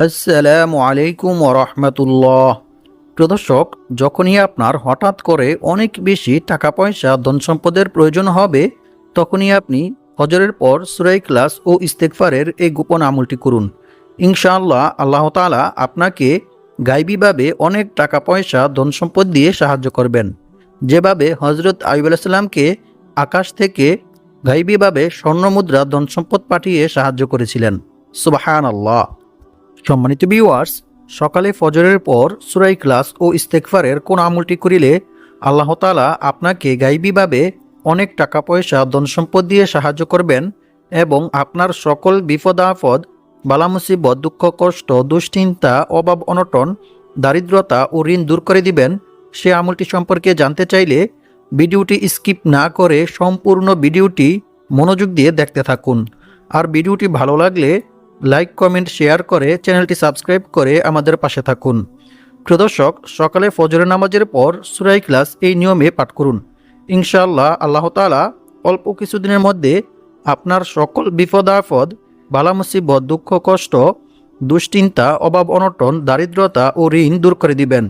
আসসালামু আলাইকুম ওরহমতুল্লাহ। প্রিয় দর্শক, যখনই আপনার হঠাৎ করে অনেক বেশি টাকা পয়সা ধন সম্পদের প্রয়োজন হবে, তখনই আপনি ফজরের পর সূরা ইখলাস ও ইস্তেগফারের এই গোপন আমলটি করুন। ইনশাআল্লাহ আল্লাহ তাআলা আপনাকে গায়বীভাবে অনেক টাকা পয়সা ধন সম্পদ দিয়ে সাহায্য করবেন। যেভাবে হজরত আইয়ুব আলাইহিস সালামকে আকাশ থেকে গায়বীভাবে স্বর্ণমুদ্রা ধন সম্পদ পাঠিয়ে সাহায্য করেছিলেন। সুবহানাল্লাহ। সম্মানিত ভিউয়ার্স, সকালে ফজরের পর সূরা ইখলাস ও ইস্তেগফারের কোন আমলটি করিলে আল্লাহ তাআলা আপনাকে গায়বীভাবে অনেক টাকা পয়সা ধন সম্পদ দিয়ে সাহায্য করবেন এবং আপনার সকল বিপদ আপদ, বালা মুসিবত, দুঃখ কষ্ট, দুশ্চিন্তা, অভাব অনটন, দারিদ্রতা ও ঋণ দূর করে দিবেন, সে আমলটি সম্পর্কে জানতে চাইলে ভিডিওটি স্কিপ না করে সম্পূর্ণ ভিডিওটি মনোযোগ দিয়ে দেখতে থাকুন। আর ভিডিওটি ভালো লাগলে লাইক, কমেন্ট, শেয়ার করে চ্যানেলটি সাবস্ক্রাইব করে আমাদের পাশে থাকুন। প্রিয় দর্শক, সকালে ফজরের নামাজের পর সূরা ইখলাস এই নিয়মে পাঠ করুন। ইনশাআল্লাহ আল্লাহ তাআলা অল্প কিছুদিনের মধ্যে আপনার সকল বিপদ আপদ, বালা মুসিবত, দুঃখ কষ্ট, দুশ্চিন্তা, অভাব অনটন, দারিদ্রতা ও ঋণ দূর করে দিবেন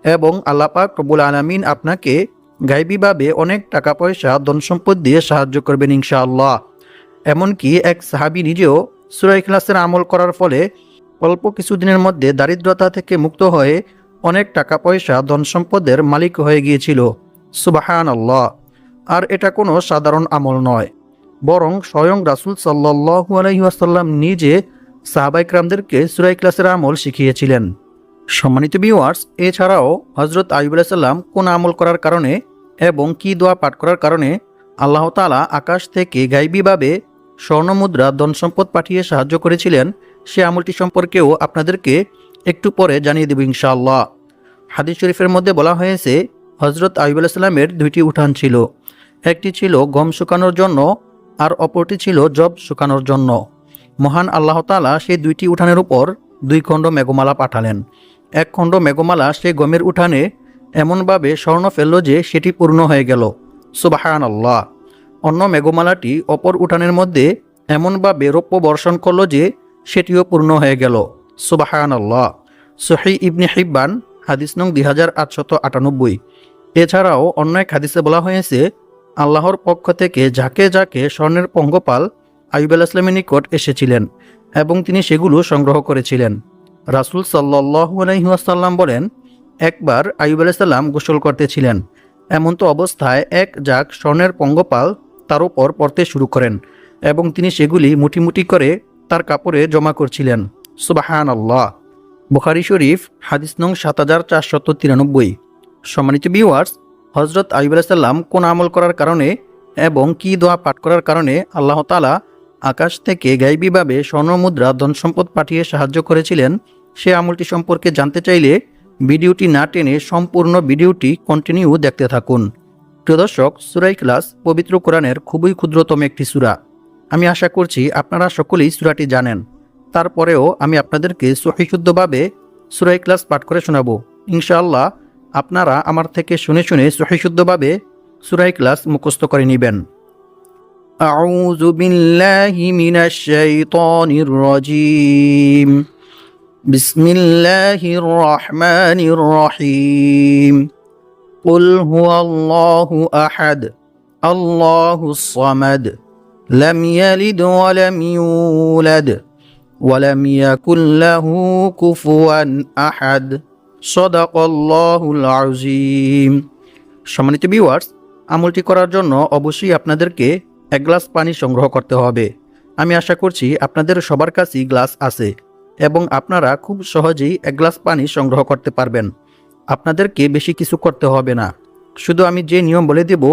এবং আল্লাহ পাক রব্বুল আলামিন আপনাকে গায়বীভাবে অনেক টাকা পয়সা ধন সম্পদ দিয়ে সাহায্য করবেন ইনশাআল্লাহ। এমনকি এক সাহাবী নিজেও সূরা ইখলাসের আমল করার ফলে অল্প কিছুদিনের মধ্যে দারিদ্রতা থেকে মুক্ত হয়ে অনেক টাকা পয়সা ধন সম্পদের মালিক হয়ে গিয়েছিল। সুবহানাল্লাহ। আর এটা কোনো সাধারণ আমল নয়, বরং স্বয়ং রাসূল সাল্লাল্লাহু আলাইহি ওয়াসাল্লাম নিজে সাহাবায়ে কেরামদেরকে সূরা ইখলাসের আমল শিখিয়েছিলেন। সম্মানিত ভিউয়ার্স, এছাড়াও হযরত আইয়ুব আলাইহিস সালাম কোন আমল করার কারণে এবং কি দোয়া পাঠ করার কারণে আল্লাহ তাআলা আকাশ থেকে গায়বীভাবে স্বর্ণমুদ্রা ধন সম্পদ পাঠিয়ে সাহায্য করেছিলেন, সে আমলটি সম্পর্কেও আপনাদেরকে একটু পরে জানিয়ে দেব ইনশাআল্লাহ। হাদিস শরীফের মধ্যে বলা হয়েছে, হজরত আইয়ুব আলাইহিস সালামের দুইটি উঠান ছিল। একটি ছিল গম শুকানোর জন্য আর অপরটি ছিল জব শুকানোর জন্য। মহান আল্লাহ তাআলা সেই দুইটি উঠানের উপর 2 খণ্ড মেঘমালা পাঠালেন। এক খণ্ড মেঘমালা সেই গমের উঠানে এমনভাবে স্বর্ণ ফেলল যে সেটি পূর্ণ হয়ে গেল। সুবহানাল্লাহ। অন্য মেঘমালাটি অপর উঠানের মধ্যে এমনভাবে রৌপ্য বর্ষণ করল যে সেটিও পূর্ণ হয়ে গেল। সুবহানাল্লাহ। সহিহ ইবনে হিব্বান হাদিস নং 2898। এছাড়াও অন্য এক হাদিসে বলা হয়েছে, আল্লাহর পক্ষ থেকে যাকে যাকে স্বর্ণের পঙ্গপাল আইয়ুব আলাইহিস সালামের নিকট এসেছিলেন এবং তিনি সেগুলো সংগ্রহ করেছিলেন। রাসূল সাল্লাল্লাহু আলাইহি ওয়াসাল্লাম বলেন, একবার আইয়ুব আলাইহিস সালাম গোসল করতেছিলেন। এমন্ত অবস্থায় এক ঝাঁক স্বর্ণের পঙ্গপাল তার উপর পড়তে শুরু করেন এবং তিনি সেগুলি মুঠি মুঠি করে তার কাপড়ে জমা করছিলেন। সুবহানাল্লাহ। বুখারী শরীফ হাদিস নং 7493। সম্মানিত ভিউয়ার্স, হযরত আইয়ুব আলাইহিস সালাম কোন আমল করার কারণে এবং কি দোয়া পাঠ করার কারণে আল্লাহ তাআলা আকাশ থেকে গায়বীভাবে স্বর্ণমুদ্রা ধন সম্পদ পাঠিয়ে সাহায্য করেছিলেন, সে আমলটি সম্পর্কে জানতে চাইলে ভিডিওটি না টেনে সম্পূর্ণ ভিডিওটি কন্টিনিউ দেখতে থাকুন। প্রিয় দর্শক, সূরা ইখলাস পবিত্র কোরআনের খুবই ক্ষুদ্রতম একটি সূরা। আমি আশা করছি আপনারা সকলেই সূরাটি জানেন। তারপরেও আমি আপনাদেরকে সহিশুদ্ধভাবে সূরা ইখলাস পাঠ করে শোনাবো। ইনশাআল্লাহ আপনারা আমার থেকে শুনে শুনে সহিশুদ্ধভাবে সূরা ইখলাস মুখস্থ করে নেবেন। আউযু বিল্লাহি মিনাশ শাইতানির রাজীম। বিসমিল্লাহির রহমানির রহিম। কুল হুয়াল্লাহু আহাদ, আল্লাহুস সামাদ, লাম ইয়ালিদ ওয়া লাম ইউলাদ ওয়া লাম ইয়াকুল লাহু কুফুয়ান আহাদ। সাদাকাল্লাহুল আযীম। সম্মানিত ভিউয়ার্স, আমলটি করার জন্য অবশ্যই আপনাদেরকে 1 গ্লাস পানি সংগ্রহ করতে হবে। আমি আশা করছি আপনাদের সবার কাছেই গ্লাস আছে এবং আপনারা খুব সহজেই 1 গ্লাস পানি সংগ্রহ করতে পারবেন। আপনাদেরকে বেশি কিছু করতে হবে না, শুধু আমি যে নিয়ম বলে দেব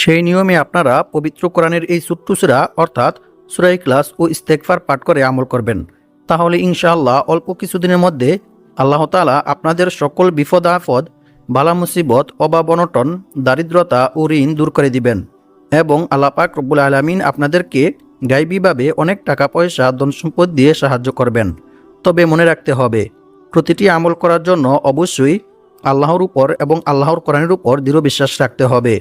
সেই নিয়মে আপনারা পবিত্র কোরআনের এই ছোট্ট সূরা অর্থাৎ সূরা ইখলাস ও ইস্তেগফার পাঠ করে আমল করবেন। তাহলে ইনশাআল্লাহ অল্প কিছুদিনের মধ্যে আল্লাহ তাআলা আপনাদের সকল বিপদ আপদ, বালা মুসিবত, অভাব অনটন, দারিদ্রতা ও ঋণ দূর করে দিবেন এবং আল্লাহ পাক রব্বুল আলামিন আপনাদেরকে গায়বীভাবে অনেক টাকা পয়সা ধন সম্পদ দিয়ে সাহায্য করবেন। তবে মনে রাখতে হবে, প্রতিটি আমল করার জন্য অবশ্যই আল্লাহর উপর এবং আল্লাহর কোরআনের উপর দৃঢ় বিশ্বাস রাখতে হবে।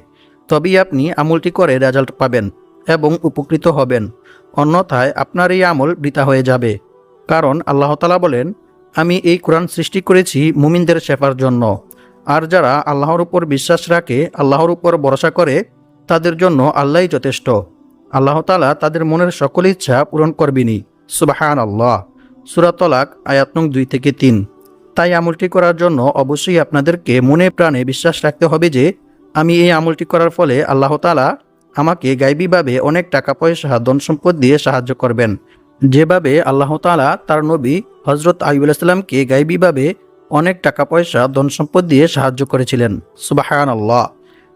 তবেই আপনি আমলটি করে রেজাল্ট পাবেন এবং উপকৃত হবেন। অন্যথায় আপনার এই আমল বৃথা হয়ে যাবে। কারণ আল্লাহ তাআলা বলেন, আমি এই কোরআন সৃষ্টি করেছি মুমিনদের শেফার জন্য। আর যারা আল্লাহর উপর বিশ্বাস রাখে, আল্লাহর উপর ভরসা করে, তাদের জন্য আল্লাহই যথেষ্ট। আল্লাহ তাআলা তাদের মনের সকল ইচ্ছা পূরণ করবেনই। সুবহানাল্লাহ। সূরা তলাক আয়াত নং 2 থেকে 3। তাই আমলটি করার জন্য অবশ্যই আপনাদেরকে মনে প্রাণে বিশ্বাস রাখতে হবে যে আমি এই আমলটি করার ফলে আল্লাহ তাআলা আমাকে গায়বীভাবে অনেক টাকা পয়সা ধন সম্পদ দিয়ে সাহায্য করবেন, যেভাবে আল্লাহ তাআলা তার নবী হযরত আইয়ুব আলাইহিস সালামকে গায়বীভাবে অনেক টাকা পয়সা ধন সম্পদ দিয়ে সাহায্য করেছিলেন। সুবহানাল্লাহ।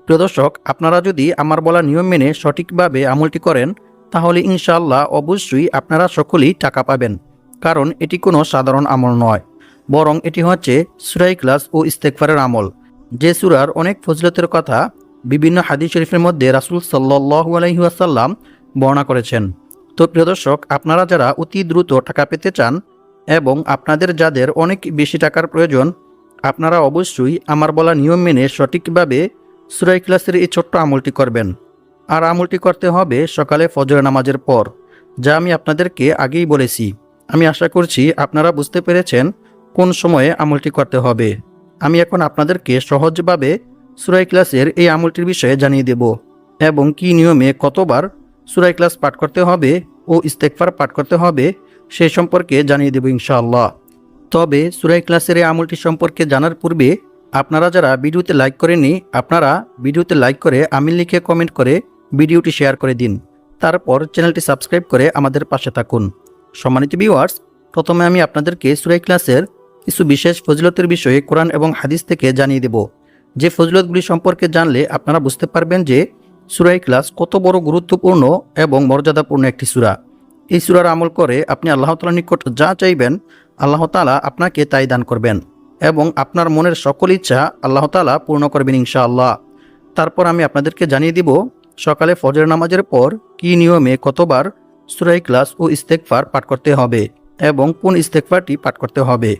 প্রিয় দর্শক, আপনারা যদি আমার বলা নিয়ম মেনে সঠিকভাবে আমলটি করেন তাহলে ইনশাআল্লাহ অবশ্যই আপনারা সকলেই টাকা পাবেন। কারণ এটি কোনো সাধারণ আমল নয়, বরং এটি হচ্ছে সূরা ইখলাস ও ইস্তেগফারের আমল, যে সূরার অনেক ফজিলতের কথা বিভিন্ন হাদিস শরীফের মধ্যে রাসূল সাল্লাল্লাহু আলাইহি ওয়াসাল্লাম বর্ণনা করেছেন। তো প্রিয় দর্শক, আপনারা যারা অতি দ্রুত টাকা পেতে চান এবং আপনাদের যাদের অনেক বেশি টাকার প্রয়োজন, আপনারা অবশ্যই আমার বলা নিয়ম মেনে সঠিকভাবে সূরা ইখলাসের এই ছোট্ট আমলটি করবেন। আর আমলটি করতে হবে সকালে ফজর নামাজের পর, যা আমি আপনাদেরকে আগেই বলেছি। আমি আশা করছি আপনারা বুঝতে পেরেছেন কোন সময়ে আমলটি করতে হবে। আমি এখন আপনাদেরকে সহজভাবে সূরা ইখলাসের এই আমলটির বিষয়ে জানিয়ে দেব এবং কী নিয়মে কতবার সূরা ইখলাস পাঠ করতে হবে ও ইস্তেগফার পাঠ করতে হবে সেই সম্পর্কে জানিয়ে দেব ইনশাআল্লাহ। তবে সূরা ইখলাসের এই আমলটি সম্পর্কে জানার পূর্বে আপনারা যারা ভিডিওতে লাইক করেননি, আপনারা ভিডিওতে লাইক করে আমিন লিখে কমেন্ট করে ভিডিওটি শেয়ার করে দিন। তারপর চ্যানেলটি সাবস্ক্রাইব করে আমাদের পাশে থাকুন। সম্মানিত ভিউয়ার্স, প্রথমে আমি আপনাদেরকে সূরা ইখলাসের কিছু বিশেষ ফজিলতের বিষয়ে কোরআন এবং হাদিস থেকে জানিয়ে দেব, যে ফজিলতগুলি সম্পর্কে জানলে আপনারা বুঝতে পারবেন যে সূরা ইখলাস কত বড় গুরুত্বপূর্ণ এবং মর্যাদাপূর্ণ একটি সূরা। এই সূরার আমল করে আপনি আল্লাহ তাআলার নিকট যা চাইবেন আল্লাহ তাআলা আপনাকে তাই দান করবেন এবং আপনার মনের সকল ইচ্ছা আল্লাহ তাআলা পূর্ণ করবেন ইনশাআল্লাহ। তারপর আমি আপনাদেরকে জানিয়ে দিব সকালে ফজর নামাজের পর কী নিয়মে কতবার সূরা ইখলাস ও ইস্তেগফার পাঠ করতে হবে এবং কোন ইস্তেগফারটি পাঠ করতে হবে।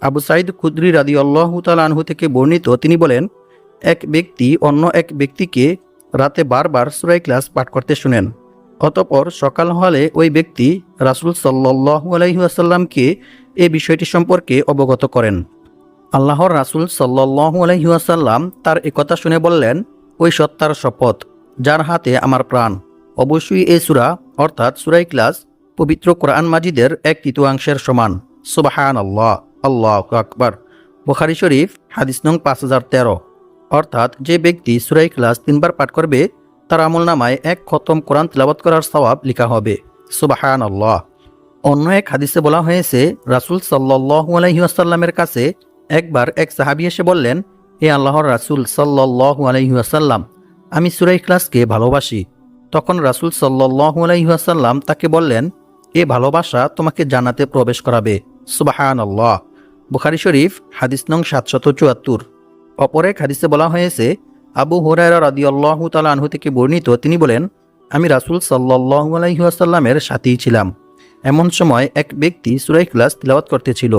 আবু সাঈদ খুদরি রাদিয়াল্লাহু তাআলা আনহু থেকে বর্ণিত, তিনি বলেন, এক ব্যক্তি অন্য এক ব্যক্তিকে রাতে বারবার সূরা ইখলাস পাঠ করতে শুনেন। অতঃপর সকাল হলে ওই ব্যক্তি রাসূল সাল্লাল্লাহু আলাইহি ওয়াসাল্লামকে এই বিষয়টি সম্পর্কে অবগত করেন। আল্লাহর রাসূল সাল্লাল্লাহু আলাইহি ওয়াসাল্লাম তার একথা শুনে বললেন, ওই সত্তার শপথ যার হাতে আমার প্রাণ, অবশ্যই এই সূরা অর্থাৎ সূরা ইখলাস পবিত্র কোরআন মাজিদের 1/3 সমান। সুবহানাল্লাহ, আল্লাহু আকবার। বুখারী শরীফ হাদিস নং 5013। অর্থাৎ যে ব্যক্তি সূরা ইখলাস 3 বার পাঠ করবে তার আমলনামায় 1 খতম কোরআন তিলাওয়াত করার সওয়াব লেখা হবে। সুবহানাল্লাহ। অন্য এক হাদিসে বলা হয়েছে, রাসূল সাল্লাল্লাহু আলাইহি ওয়াসাল্লামের কাছে একবার এক সাহাবী এসে বললেন, হে আল্লাহর রাসূল সাল্লাল্লাহু আলাইহি ওয়াসাল্লাম, আমি সূরা ইখলাসকে ভালোবাসি। তখন রাসূল সাল্লাল্লাহু আলাইহি ওয়াসাল্লাম তাকে বললেন, এ ভালোবাসা তোমাকে জান্নাতে প্রবেশ করাবে। সুবহানাল্লাহ। বুখারী শরীফ হাদিস নং 774। অপর এক হাদিসে বলা হয়েছে, আবু হুরায়রা রাদিয়াল্লাহু তাআলা আনহু থেকে বর্ণিত, তিনি বলেন, আমি রাসূল সাল্লাল্লাহু আলাইহি ওয়াসাল্লামের সাথেই ছিলাম। এমন সময় এক ব্যক্তি সূরা ইখলাস তিলাওয়াত করতেছিল।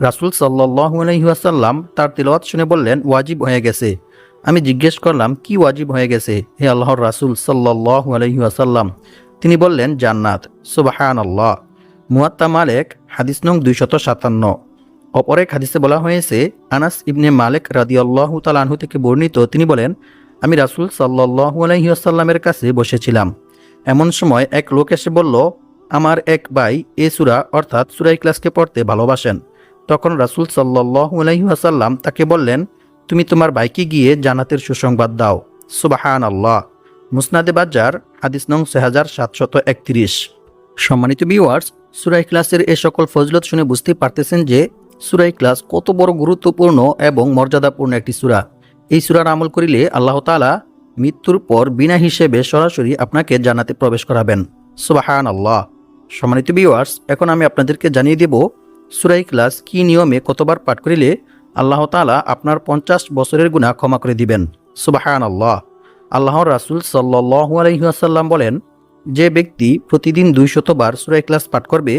রাসূল সাল্লাল্লাহু আলাইহি ওয়াসাল্লাম তার তিলাওয়াত শুনে বললেন, ওয়াজিব হয়ে গেছে। আমি জিজ্ঞেস করলাম, কি ওয়াজিব হয়ে গেছে হে আল্লাহর রাসূল সাল্লাল্লাহু আলাইহি ওয়াসাল্লাম? তিনি বললেন, জান্নাত। সুবহানাল্লাহ। মুয়াত্তা মালিক হাদিস নং 257। অপর এক হাদিসে বলা হয়েছে, আনাস ইবনে মালিক রাদিয়াল্লাহু তাআলা আনহু থেকে বর্ণিত, তিনি বলেন, আমি রাসূল সাল্লাল্লাহু আলাইহি ওয়াসাল্লামের কাছে বসেছিলাম। এমন সময় এক লোক এসে বলল, আমার এক ভাই এই সূরা অর্থাৎ সূরা ইখলাসকে পড়তে ভালোবাসেন। তখন রাসূল সাল্লাল্লাহু আলাইহি ওয়াসাল্লাম তাকে বললেন, তুমি তোমার ভাইকে গিয়ে জান্নাতের সুসংবাদ দাও। সুবহানাল্লাহ। মুসনাদে বাজ্জার হাদিস নং 6731। সম্মানিত ভিউয়ার্স, সূরা ইখলাসের এই সকল ফজিলত শুনে বুঝতে পারতেছেন যে সূরা ইখলাস কত বড় গুরুত্বপূর্ণ এবং মর্যাদাপূর্ণ একটি সূরা। এই সূরার আমল করিলে আল্লাহ তাআলা মৃত্যুর পর বিনা হিসেবে সরাসরি আপনাকে জান্নাতে প্রবেশ করাবেন। সুবহানাল্লাহ। সম্মানিত ভিউয়ার্স, এখন আমি আপনাদেরকে জানিয়ে দেব সূরা ইখলাস কি নিয়মে কতবার পাঠ করিলে আল্লাহ তাআলা আপনার 50 বছরের গুনাহ ক্ষমা করে দিবেন। সুবহানাল্লাহ। আল্লাহর রাসূল সাল্লাল্লাহু আলাইহি ওয়াসাল্লাম বলেন, যে ব্যক্তি প্রতিদিন 200 বার সূরা ইখলাস পাঠ করবে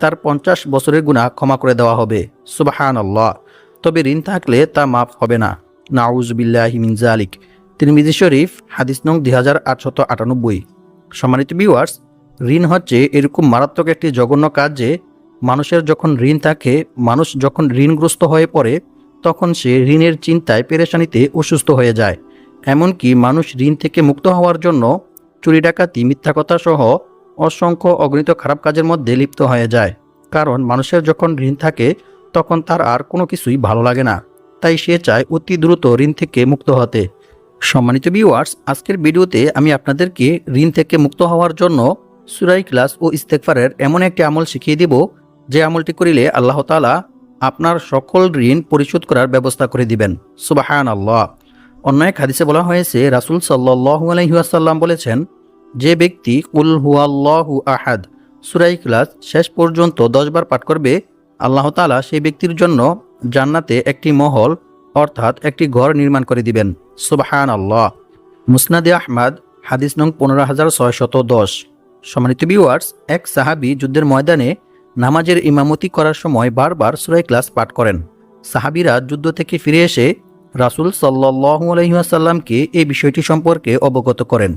তার 50 বছরের গুনাহ ক্ষমা করে দেওয়া হবে। সুবহানাল্লাহ। তবে ঋণ থাকলে তা মাফ হবে না। নাউযুবিল্লাহি মিন যালিক। তিরমিজি শরীফ হাদিস নং 2898। সম্মানিত ভিউয়ার্স, ঋণ হচ্ছে এরকম মারাত্মক একটি জঘন্য কাজ যে মানুষের যখন ঋণ থাকে, মানুষ যখন ঋণগ্রস্ত হয়ে পড়ে, তখন সে ঋণের চিন্তায় পেরেশানিতে অসুস্থ হয়ে যায়। এমনকি মানুষ ঋণ থেকে মুক্ত হওয়ার জন্য চুরি ডাকাতি, মিথ্যা কথা সহ অসংখ্য অগণিত খারাপ কাজের মধ্যে লিপ্ত হয়ে যায়। কারণ মানুষের যখন ঋণ থাকে তখন তার আর কোনো কিছুই ভালো লাগে না, তাই সে চায় অতি দ্রুত ঋণ থেকে মুক্ত হতে। সম্মানিত ভিউয়ার্স, আজকের ভিডিওতে আমি আপনাদেরকে ঋণ থেকে মুক্ত হওয়ার জন্য সূরা ইখলাস ও ইস্তেগফারের এমন একটি আমল শিখিয়ে দিব, যে আমলটি করিলে আল্লাহ তাআলা আপনার সকল ঋণ পরিশোধ করার ব্যবস্থা করে দিবেন। সুবহানাল্লাহ। অন্য এক হাদিসে বলা হয়েছে, রাসূল সাল্লাল্লাহু আলাইহি ওয়াসাল্লাম বলেছেন, যে ব্যক্তি কুল হুয়াল্লাহু আহাদ সূরা ইখলাস শেষ পর্যন্ত 10 বার পাঠ করবে, আল্লাহ তাআলা সেই ব্যক্তির জন্য জান্নাতে একটি মহল অর্থাৎ একটি ঘর নির্মাণ করে দিবেন। সুবহানাল্লাহ। মুসনাদে আহমদ, হাদিস নং 15610। সম্মানিত ভিউয়ার্স, এক সাহাবী যুদ্ধের ময়দানে নামাজের ইমামতি করার সময় বারবার সূরা ইখলাস পাঠ করেন। সাহাবীরা যুদ্ধ থেকে ফিরে এসে রাসূল সাল্লাল্লাহু আলাইহি ওয়াসাল্লামকে এই বিষয়টি সম্পর্কে অবগত করেন।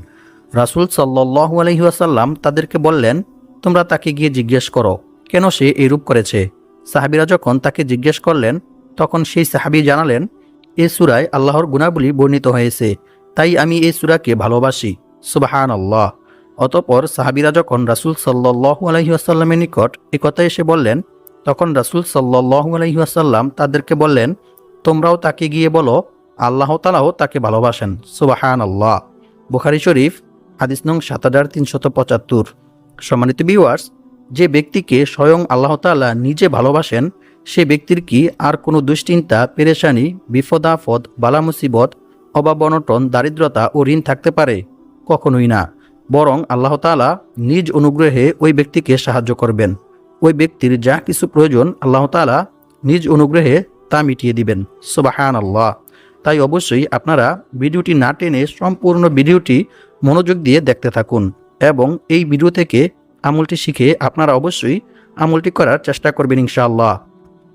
রাসূল সাল্লাল্লাহু আলাইহি ওয়াসাল্লাম তাদেরকে বললেন, তোমরা তাকে গিয়ে জিজ্ঞেস করো কেন সে এরূপ করেছে। সাহাবীরা যখন তাকে জিজ্ঞেস করলেন, তখন সেই সাহাবী জানালেন, এই সূরায় আল্লাহর গুণাবলী বর্ণিত হয়েছে, তাই আমি এই সূরাকে ভালোবাসি। সুবহানাল্লাহ। অতঃপর সাহাবীরা যখন রাসূল সাল্লাল্লাহু আলাইহি ওয়াসাল্লামের নিকট এই কথা এসে বললেন, তখন রাসূল সাল্লাল্লাহু আলাইহি ওয়াসাল্লাম তাদেরকে বললেন, তোমরাও তাকে গিয়ে বলো আল্লাহ তাআলাও তাকে ভালোবাসেন। সুবহানাল্লাহ। বুখারী শরীফ, হাদিস নং 7375। সম্মানিত ভিউয়ার্স, যে ব্যক্তিকে স্বয়ং আল্লাহ তাআলা নিজে ভালোবাসেন, সে ব্যক্তির কি আর কোনো দুশ্চিন্তা, পেরেশানি, বিপদ আপদ, বালা মুসিবত, অভাব অনটন, দারিদ্রতা ও ঋণ থাকতে পারে? কখনোই না। বরং আল্লাহ তাআলা নিজ অনুগ্রহে ওই ব্যক্তিকে সাহায্য করবেন। ওই ব্যক্তির যা কিছু প্রয়োজন আল্লাহ তাআলা নিজ অনুগ্রহে তা মিটিয়ে দিবেন। সুবহানাল্লাহ। তাই অবশ্যই আপনারা ভিডিওটি না টেনে সম্পূর্ণ ভিডিওটি মনোযোগ দিয়ে দেখতে থাকুন এবং এই ভিডিও থেকে আমলটি শিখে আপনারা অবশ্যই আমলটি করার চেষ্টা করবেন ইনশাআল্লাহ।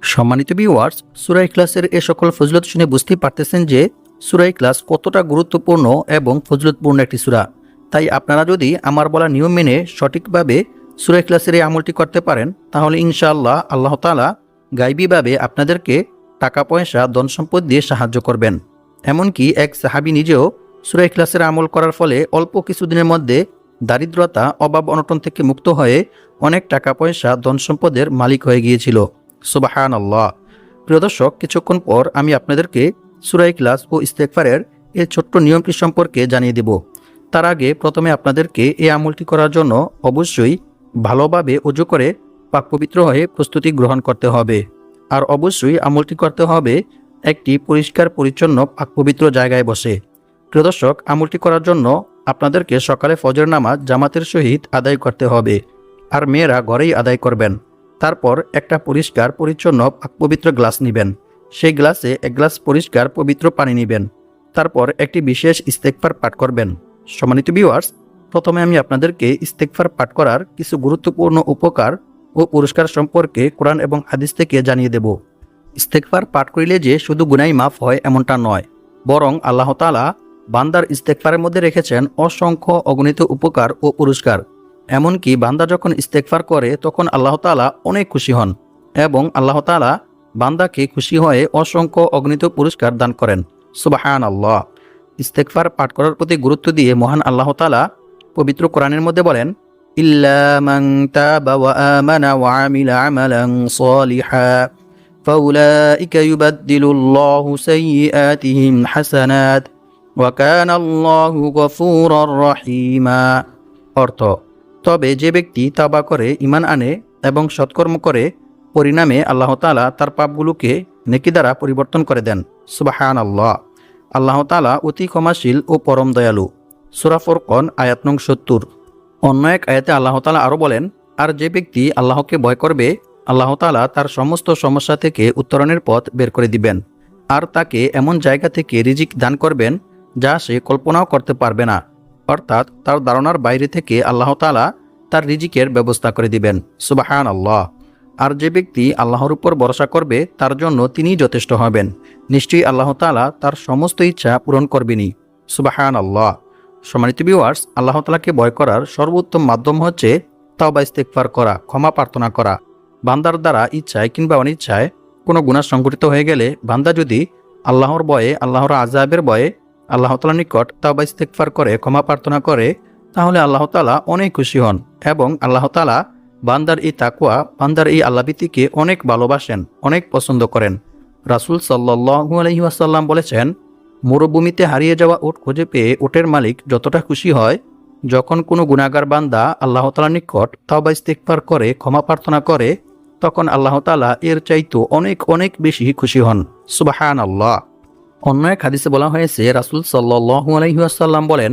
সম্মানিত ভিউয়ার্স, সূরা ইখলাসের এ সকল ফজিলত শুনে বুঝতেই পারতেছেন যে সূরা ইখলাস কতটা গুরুত্বপূর্ণ এবং ফজিলতপূর্ণ একটি সূরা। তাই আপনারা যদি আমার বলা নিয়ম মেনে সঠিকভাবে সূরা ইখলাসের এই আমলটি করতে পারেন, তাহলে ইনশাআল্লাহ আল্লাহ তাআলা গায়বীভাবে আপনাদেরকে টাকা পয়সা, ধন সম্পদ দিয়ে সাহায্য করবেন। এমনকি এক সাহাবী নিজেও সূরা ইখলাসের আমল করার ফলে অল্প কিছুদিনের মধ্যে দারিদ্রতা, অভাব অনটন থেকে মুক্ত হয়ে অনেক টাকা পয়সা, ধন সম্পদের মালিক হয়ে গিয়েছিল। সুবহানাল্লাহ। প্রিয় দর্শক, কিছুক্ষণ পর আমি আপনাদেরকে সূরা ইখলাস ও ইস্তেগফারের এই ছোট্ট নিয়মটি সম্পর্কে জানিয়ে দেব। তার আগে প্রথমে আপনাদেরকে এই আমলটি করার জন্য অবশ্যই ভালোভাবে ওযু করে পাক পবিত্র হয়ে প্রস্তুতি গ্রহণ করতে হবে। আর অবশ্যই আমলটি করতে হবে একটি পরিষ্কার পরিচ্ছন্ন পাক পবিত্র জায়গায় বসে। প্রিয় দর্শক, আমলটি করার জন্য আপনাদেরকে সকালে ফজর নামাজ জামাতের সহিত আদায় করতে হবে, আর মেয়েরা ঘরেই আদায় করবেন। তারপর একটা পরিষ্কার পরিচ্ছন্ন পাক পবিত্র গ্লাস নেবেন। সেই গ্লাসে 1 গ্লাস পরিষ্কার পবিত্র পানি নেবেন। তারপর একটি বিশেষ ইস্তেগফার পাঠ করবেন। সম্মানিত ভিউয়ার্স, প্রথমে আমি আপনাদেরকে ইস্তেগফার পাঠ করার কিছু গুরুত্বপূর্ণ উপকার ও পুরস্কার সম্পর্কে কোরআন এবং হাদিস থেকে জানিয়ে দেব। ইস্তেগফার পাঠ করিলে যে শুধু গুনাহ মাফ হয় এমনটা নয়, বরং আল্লাহ তাআলা বান্দার ইস্তেগফারের মধ্যে রেখেছেন অসংখ্য অগণিত উপকার ও পুরস্কার। এমনকি বান্দা যখন ইস্তেগফার করে তখন আল্লাহ তাআলা অনেক খুশি হন এবং আল্লাহ তাআলা বান্দাকে খুশি হয়ে অসংখ্য অগণিত পুরস্কার দান করেন। সুবহানাল্লাহ। ইস্তেগফার পাঠ করার প্রতি গুরুত্ব দিয়ে মহান আল্লাহ তাআলা পবিত্র কোরআনের মধ্যে বলেন, ইল্লা মান তাবা ওয়া আমানা ওয়া আমিলা আমালান সালিহা ফাউলাইকা ইউবাদদিলুল্লাহু সাইয়্যাতিহিম হাসানাত ওয়া কানা আল্লাহু গফুরার রহিমা। অর্থ, তবে যে ব্যক্তি তাওবা করে, ঈমান আনে এবং সৎকর্ম করে, পরিণামে আল্লাহ তাআলা তার পাপগুলোকে নেকি দ্বারা পরিবর্তন করে দেন। সুবহানাল্লাহ। আল্লাহ তাআলা অতি ক্ষমাশীল ও পরম দয়ালু। সূরা ফুরকান, আয়াত নং 70। অন্য এক আয়াতে আল্লাহ তাআলা আরও বলেন, আর যে ব্যক্তি আল্লাহকে ভয় করবে, আল্লাহ তাআলা তার সমস্ত সমস্যা থেকে উত্তরণের পথ বের করে দিবেন, আর তাকে এমন জায়গা থেকে রিজিক দান করবেন যা সে কল্পনাও করতে পারবে না। অর্থাৎ তার ধারণার বাইরে থেকে আল্লাহ তাআলা তার রিজিকের ব্যবস্থা করে দিবেন। সুবহানাল্লাহ। আর যে ব্যক্তি আল্লাহর উপর ভরসা করবে, তার জন্য তিনিই যথেষ্ট হবেন। নিশ্চয়ই আল্লাহ তাআলা তার সমস্ত ইচ্ছা পূরণ করবেনই। সুবহানাল্লাহ। সম্মানিত ভিউয়ার্স, আল্লাহ তাআলাকে ভয় করার সর্বোত্তম মাধ্যম হচ্ছে তাওবা ইস্তেগফার করা, ক্ষমা প্রার্থনা করা। বান্দার দ্বারা ইচ্ছায় কিংবা অনিচ্ছায় কোনো গুনাহ সংঘটিত হয়ে গেলে বান্দা যদি আল্লাহর ভয়ে, আল্লাহর আযাবের ভয়ে আল্লাহ তাআলার নিকট তাওবা ইস্তেগফার করে ক্ষমা প্রার্থনা করে, তাহলে আল্লাহ তাআলা অনেক খুশি হন এবং আল্লাহ তাআলা বান্দার এই তাকওয়া, বান্দার এই আল্লাহভীতিকে অনেক ভালোবাসেন, অনেক পছন্দ করেন। রাসূল সাল্লাল্লাহু আলাইহি ওয়াসাল্লাম বলেছেন, মরুভূমিতে হারিয়ে যাওয়া উট খুঁজে পেয়ে উটের মালিক যতটা খুশি হয়, যখন কোনো গুনাহগার বান্দা আল্লাহ তাআলার নিকট তাওবা ইস্তেগফার করে ক্ষমা প্রার্থনা করে, তখন আল্লাহ তাআলা এর চাইতেও অনেক অনেক বেশি খুশি হন। সুবহানাল্লাহ। অন্য এক হাদিসে বলা হয়েছে, রাসূল সাল্লাল্লাহু আলাইহি ওয়াসাল্লাম বলেন,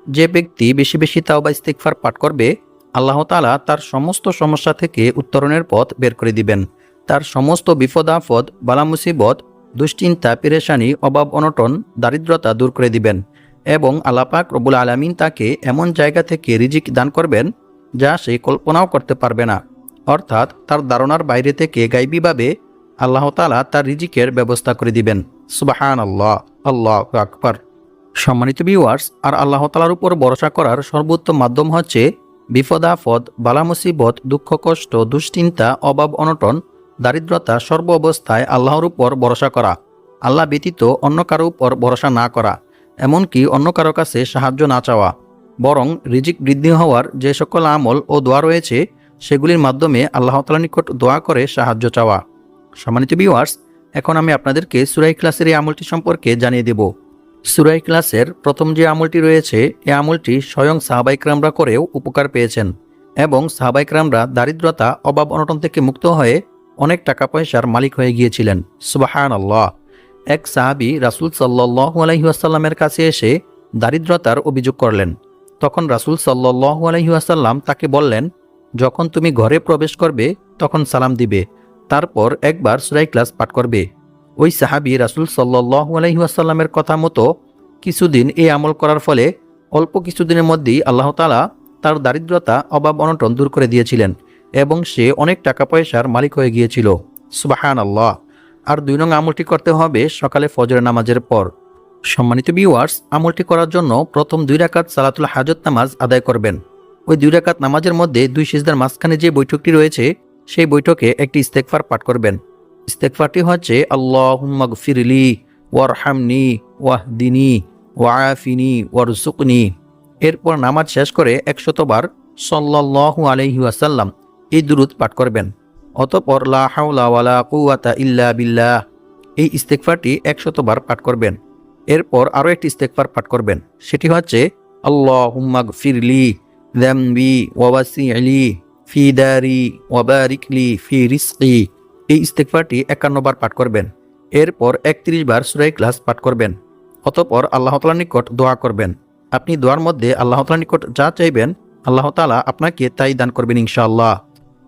যে ব্যক্তি বেশি বেশি তাওবা ইস্তেগফার পাঠ করবে, আল্লাহ তাআলা তার সমস্ত সমস্যা থেকে উত্তরণের পথ বের করে দিবেন। তার সমস্ত বিপদ আপদ, বালা মুসিবত, দুশ্চিন্তা, পেরেশানি, অভাব অনটন, দারিদ্রতা দূর করে দিবেন এবং আল্লাহ পাক রব্বুল আলামিন তাকে এমন জায়গা থেকে রিজিক দান করবেন যা সে কল্পনাও করতে পারবে না। অর্থাৎ তার ধারণার বাইরে থেকে গায়বীভাবে আল্লাহ তাআলা তার রিজিকের ব্যবস্থা করে দিবেন। সুবহানাল্লাহ, আল্লাহু আকবার। সম্মানিত ভিউয়ার্স, আর আল্লাহ তাআলার উপর ভরসা করার সর্বোত্তম মাধ্যম হচ্ছে বিপদ আপদ, বালা মুসিবত, দুঃখ কষ্ট, দুশ্চিন্তা, অভাব অনটন, দারিদ্রতা সর্ব অবস্থায় আল্লাহর উপর ভরসা করা, আল্লাহ ব্যতীত অন্য কারো উপর ভরসা না করা, এমনকি অন্য কারো কাছে সাহায্য না চাওয়া, বরং রিজিক বৃদ্ধি হওয়ার যে সকল আমল ও দোয়া রয়েছে সেগুলির মাধ্যমে আল্লাহ তাআলার নিকট দোয়া করে সাহায্য চাওয়া। সম্মানিত ভিউয়ার্স, এখন আমি আপনাদেরকে সূরা ইখলাসের এই আমলটি সম্পর্কে জানিয়ে দেব। সূরা ইখলাসের প্রথম যে আমলটি রয়েছে, এই আমলটি স্বয়ং সাহাবা ইকরামরা করেও উপকার পেয়েছেন এবং সাহাবা ইকরামরা দারিদ্রতা, অভাব অনটন থেকে মুক্ত হয়ে অনেক টাকা পয়সার মালিক হয়ে গিয়েছিলেন। সুবহানাল্লাহ। এক সাহাবী রাসূল সাল্লাল্লাহু আলাইহি ওয়াসাল্লামের কাছে এসে দারিদ্রতার অভিযোগ করলেন। তখন রাসূল সাল্লাল্লাহু আলাইহি ওয়াসাল্লাম তাকে বললেন, যখন তুমি ঘরে প্রবেশ করবে তখন সালাম দিবে, তারপর একবার সূরা ইখলাস পাঠ করবে। ওই সাহাবী রাসূল সাল্লাল্লাহু আলাইহি ওয়াসাল্লামের কথা মতো কিছুদিন এই আমল করার ফলে অল্প কিছুদিনের মধ্যেই আল্লাহ তাআলা তার দারিদ্রতা, অভাব অনটন দূর করে দিয়েছিলেন এবং সে অনেক টাকা পয়সার মালিক হয়ে গিয়েছিল। সুবহানাল্লাহ। আর 2 নং আমলটি করতে হবে সকালে ফজরের নামাজের পর। সম্মানিত ভিউয়ার্স, আমলটি করার জন্য প্রথম 2 রাকাত সালাতুল হাজত নামাজ আদায় করবেন। ওই 2 রাকাত নামাজের মধ্যে 2 সিজদার মাঝখানে যে বৈঠকটি রয়েছে সেই বৈঠকে একটি ইস্তেগফার পাঠ করবেন। ইস্তেগফারটি হচ্ছে, আল্লাহুম্মা গফিরলি ওয়ারহামনি ওয়াহদিনি ওয়াআফিনি ওয়ারযুকনি। এরপর নামাজ শেষ করে 100 বার সাল্লাল্লাহু আলাইহি ওয়াসাল্লাম এই দুরূদ পাঠ করবেন। অতঃপর লা হাওলা ওয়ালা কুওয়াতা ইল্লা বিল্লাহ এই ইস্তেগফারটি 100 বার পাঠ করবেন। এরপর আরও একটি ইস্তেগফার পাঠ করবেন, সেটি হচ্ছে, আল্লাহুম্মা গফিরলি যামবি ওয়াওয়াসি'লি ফি দারি ওয়াবারিকলি ফি রিজকি। এই ইস্তেগফারটি 51 বার পাঠ করবেন। এরপর 31 বার সূরা ইখলাস পাঠ করবেন। অতঃপর আল্লাহ তাআলার নিকট দোয়া করবেন। আপনি দোয়ার মধ্যে আল্লাহ তাআলার নিকট যা চাইবেন আল্লাহ তাআলা আপনাকে তাই দান করবেন ইনশাআল্লাহ।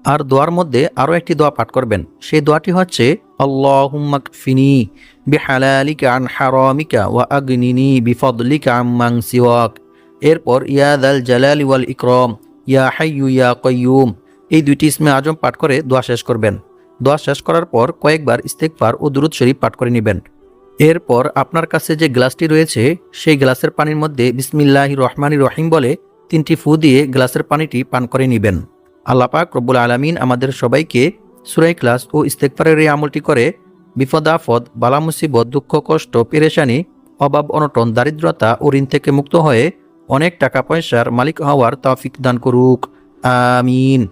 আর দোয়ার মধ্যে আরও একটি দোয়া পাঠ করবেন, সেই দোয়াটি হচ্ছে, আল্লাহুম্মা কফিনি বিহালালিকা আন হারামিকা ওয়া আগনিনি বিফদলিকা আম্মান সিওয়াক। এরপর ইয়া যাল জালালি ওয়াল ইকরাম ইয়া হাইয়্যু ইয়া কাইয়্যুম এই 2টি ইসমে আজম পাঠ করে দোয়া শেষ করবেন। দোয়া শেষ করার পর কয়েকবার ইস্তেগফার ও দুরূদ শরীফ পাঠ করে নেবেন। এরপর আপনার কাছে যে গ্লাসটি রয়েছে সেই গ্লাসের পানির মধ্যে বিসমিল্লাহির রহমানির রহিম বলে 3টি ফু দিয়ে গ্লাসের পানিটি পান করে নেবেন। আল্লাহ পাক রব্বুল আলামিন আমাদের সবাইকে সূরা ইখলাস ও ইস্তেগফারের এই আমলটি করে বিপদ আপদ, বালা মুসিবত, দুঃখ কষ্ট, পেরেশানি, অভাব অনটন, দারিদ্রতা ও ঋণ থেকে মুক্ত হয়ে অনেক টাকা পয়সার মালিক হওয়ার তৌফিক দান করুক। আমিন।